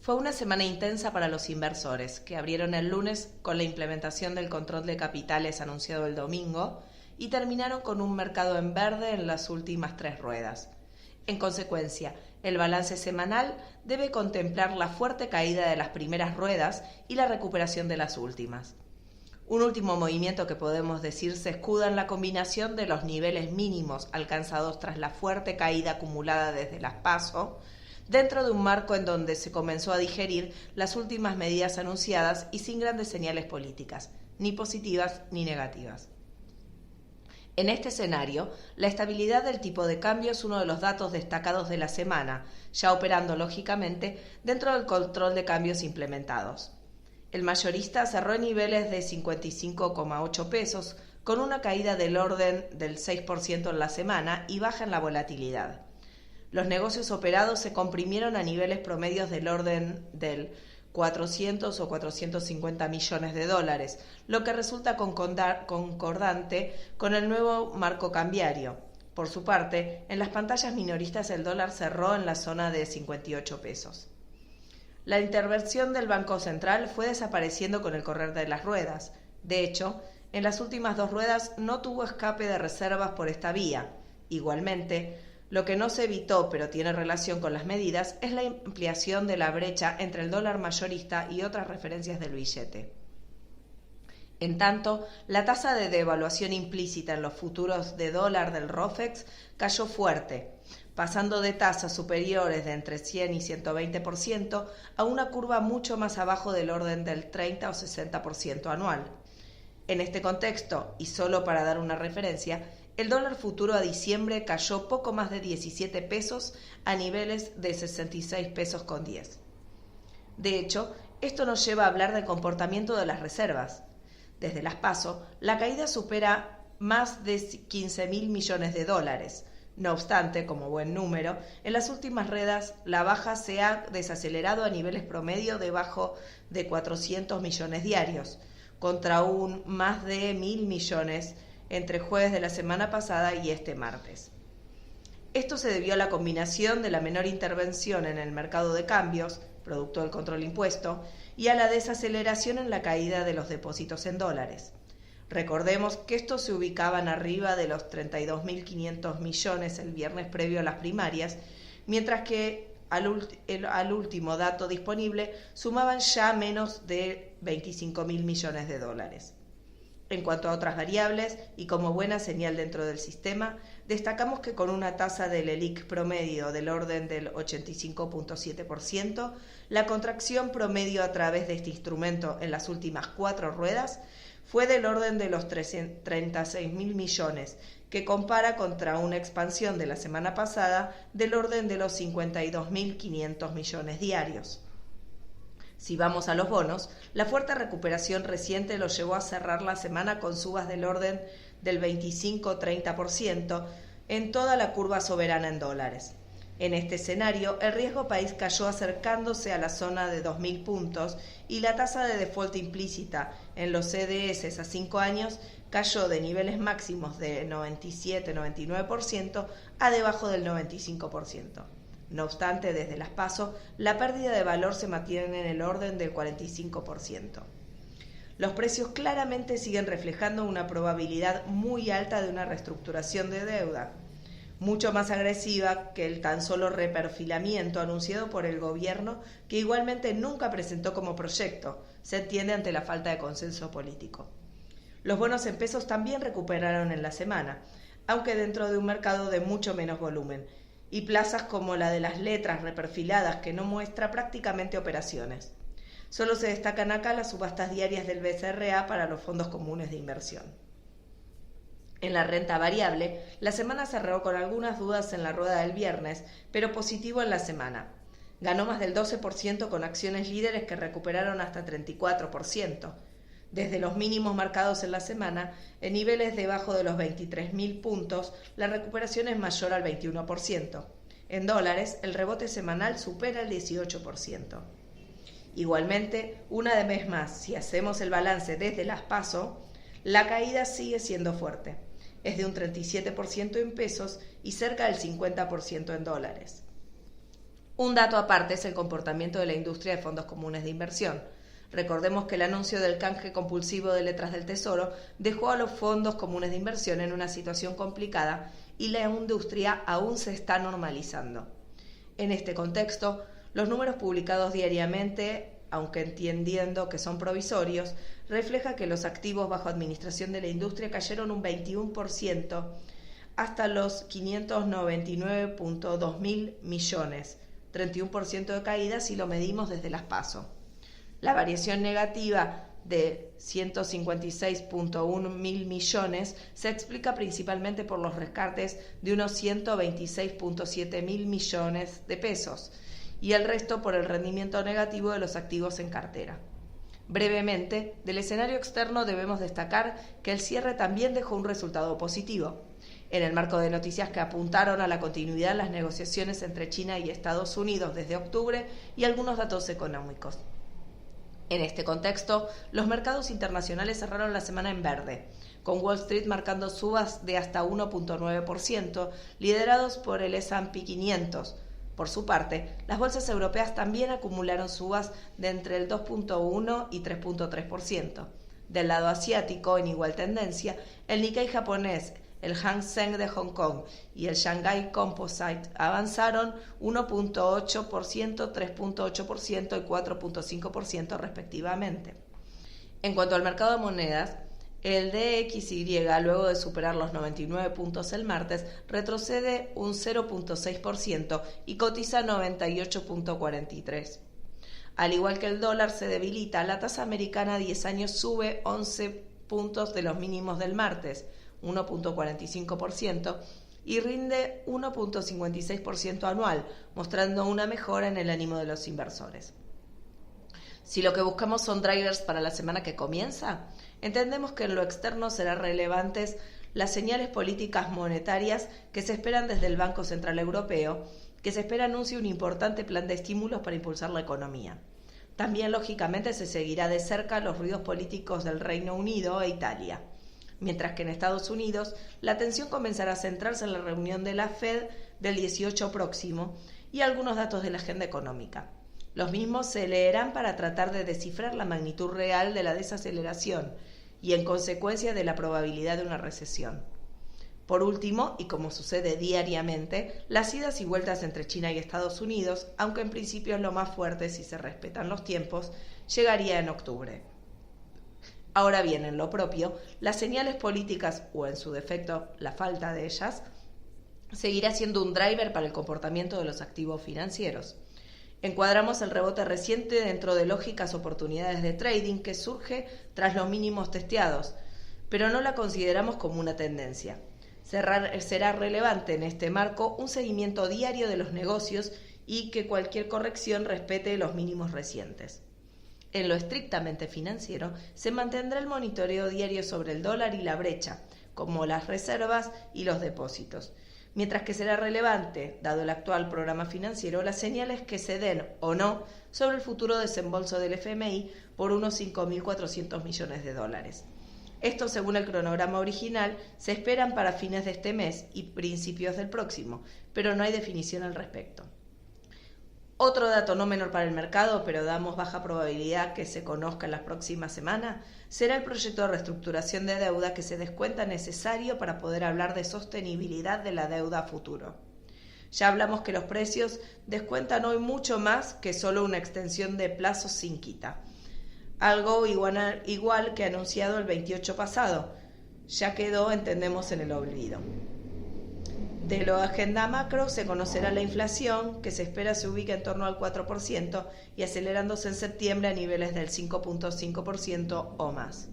Fue una semana intensa para los inversores, que abrieron el lunes con la implementación del control de capitales anunciado el domingo y terminaron con un mercado en verde en las últimas 3 ruedas. En consecuencia, el balance semanal debe contemplar la fuerte caída de las primeras ruedas y la recuperación de las últimas. Un último movimiento que podemos decir se escuda en la combinación de los niveles mínimos alcanzados tras la fuerte caída acumulada desde las PASO, dentro de un marco en donde se comenzó a digerir las últimas medidas anunciadas y sin grandes señales políticas, ni positivas ni negativas. En este escenario, la estabilidad del tipo de cambio es uno de los datos destacados de la semana, ya operando lógicamente dentro del control de cambios implementados. El mayorista cerró en niveles de 55,8 pesos, con una caída del orden del 6% en la semana y baja en la volatilidad. Los negocios operados se comprimieron a niveles promedios del orden del 400 o 450 millones de dólares, lo que resulta concordante con el nuevo marco cambiario. Por su parte, en las pantallas minoristas el dólar cerró en la zona de 58 pesos. La intervención del Banco Central fue desapareciendo con el correr de las ruedas. De hecho, en las últimas 2 ruedas no tuvo escape de reservas por esta vía. Igualmente, lo que no se evitó, pero tiene relación con las medidas, es la ampliación de la brecha entre el dólar mayorista y otras referencias del billete. En tanto, la tasa de devaluación implícita en los futuros de dólar del ROFEX cayó fuerte, pasando de tasas superiores de entre 100 y 120% a una curva mucho más abajo del orden del 30 o 60% anual. En este contexto, y solo para dar una referencia, el dólar futuro a diciembre cayó poco más de 17 pesos a niveles de 66 pesos con 10. De hecho, esto nos lleva a hablar del comportamiento de las reservas. Desde las PASO, la caída supera más de 15.000 millones de dólares. No obstante, como buen número, en las últimas ruedas la baja se ha desacelerado a niveles promedio debajo de 400 millones diarios, contra un más de 1.000 millones entre jueves de la semana pasada y este martes. Esto se debió a la combinación de la menor intervención en el mercado de cambios, producto del control impuesto, y a la desaceleración en la caída de los depósitos en dólares. Recordemos que estos se ubicaban arriba de los 32.500 millones el viernes previo a las primarias, mientras que al último dato disponible sumaban ya menos de 25.000 millones de dólares. En cuanto a otras variables, y como buena señal dentro del sistema, destacamos que con una tasa del ELIC promedio del orden del 85.7%, la contracción promedio a través de este instrumento en las últimas 4 ruedas fue del orden de los 36.000 millones, que compara contra una expansión de la semana pasada del orden de los 52.500 millones diarios. Si vamos a los bonos, la fuerte recuperación reciente los llevó a cerrar la semana con subas del orden del 25-30% en toda la curva soberana en dólares. En este escenario, el riesgo país cayó acercándose a la zona de 2.000 puntos y la tasa de default implícita en los CDS a 5 años cayó de niveles máximos de 97-99% a debajo del 95%. No obstante, desde las PASO, la pérdida de valor se mantiene en el orden del 45%. Los precios claramente siguen reflejando una probabilidad muy alta de una reestructuración de deuda, mucho más agresiva que el tan solo reperfilamiento anunciado por el gobierno, que igualmente nunca presentó como proyecto, se entiende ante la falta de consenso político. Los bonos en pesos también recuperaron en la semana, aunque dentro de un mercado de mucho menos volumen, y plazas como la de las letras reperfiladas que no muestra prácticamente operaciones. Solo se destacan acá las subastas diarias del BCRA para los fondos comunes de inversión. En la renta variable, la semana cerró con algunas dudas en la rueda del viernes, pero positivo en la semana. Ganó más del 12% con acciones líderes que recuperaron hasta 34%. Desde los mínimos marcados en la semana, en niveles debajo de los 23.000 puntos, la recuperación es mayor al 21%. En dólares, el rebote semanal supera el 18%. Igualmente, una vez más, si hacemos el balance desde las PASO, la caída sigue siendo fuerte. Es de un 37% en pesos y cerca del 50% en dólares. Un dato aparte es el comportamiento de la industria de fondos comunes de inversión. Recordemos que el anuncio del canje compulsivo de letras del Tesoro dejó a los fondos comunes de inversión en una situación complicada y la industria aún se está normalizando. En este contexto, los números publicados diariamente, aunque entendiendo que son provisorios, refleja que los activos bajo administración de la industria cayeron un 21% hasta los 599.2 mil millones, 31% de caída si lo medimos desde las PASO. La variación negativa de 156.1 mil millones se explica principalmente por los rescates de unos 126.7 mil millones de pesos y el resto por el rendimiento negativo de los activos en cartera. Brevemente, del escenario externo debemos destacar que el cierre también dejó un resultado positivo. En el marco de noticias que apuntaron a la continuidad en las negociaciones entre China y Estados Unidos desde octubre y algunos datos económicos. En este contexto, los mercados internacionales cerraron la semana en verde, con Wall Street marcando subas de hasta 1.9%, liderados por el S&P 500. Por su parte, las bolsas europeas también acumularon subas de entre el 2.1 y 3.3%. Del lado asiático, en igual tendencia, el Nikkei japonés, el Hang Seng de Hong Kong y el Shanghai Composite avanzaron 1.8%, 3.8% y 4.5% respectivamente. En cuanto al mercado de monedas, el DXY, luego de superar los 99 puntos el martes, retrocede un 0.6% y cotiza 98.43. Al igual que el dólar se debilita, la tasa americana a 10 años sube 11 puntos de los mínimos del martes, 1.45%, y rinde 1.56% anual, mostrando una mejora en el ánimo de los inversores. Si lo que buscamos son drivers para la semana que comienza, entendemos que en lo externo serán relevantes las señales políticas monetarias que se esperan desde el Banco Central Europeo, que se espera anuncie un importante plan de estímulos para impulsar la economía. También, lógicamente, se seguirá de cerca los ruidos políticos del Reino Unido e Italia. Mientras que en Estados Unidos la atención comenzará a centrarse en la reunión de la Fed del 18 próximo y algunos datos de la agenda económica. Los mismos se leerán para tratar de descifrar la magnitud real de la desaceleración y, en consecuencia, de la probabilidad de una recesión. Por último, y como sucede diariamente, las idas y vueltas entre China y Estados Unidos, aunque en principio es lo más fuerte si se respetan los tiempos, llegaría en octubre. Ahora bien, en lo propio, las señales políticas, o en su defecto, la falta de ellas, seguirá siendo un driver para el comportamiento de los activos financieros. Encuadramos el rebote reciente dentro de lógicas oportunidades de trading que surge tras los mínimos testeados, pero no la consideramos como una tendencia. Será relevante en este marco un seguimiento diario de los negocios y que cualquier corrección respete los mínimos recientes. En lo estrictamente financiero, se mantendrá el monitoreo diario sobre el dólar y la brecha, como las reservas y los depósitos, mientras que será relevante, dado el actual programa financiero, las señales que se den o no sobre el futuro desembolso del FMI por unos 5.400 millones de dólares. Esto, según el cronograma original, se esperan para fines de este mes y principios del próximo, pero no hay definición al respecto. Otro dato no menor para el mercado, pero damos baja probabilidad que se conozca en las próximas semanas, será el proyecto de reestructuración de deuda que se descuenta necesario para poder hablar de sostenibilidad de la deuda a futuro. Ya hablamos que los precios descuentan hoy mucho más que solo una extensión de plazos sin quita. Algo igual que anunciado el 28 pasado, ya quedó, entendemos, en el olvido. De la agenda macro se conocerá la inflación, que se espera se ubique en torno al 4% y acelerándose en septiembre a niveles del 5.5% o más.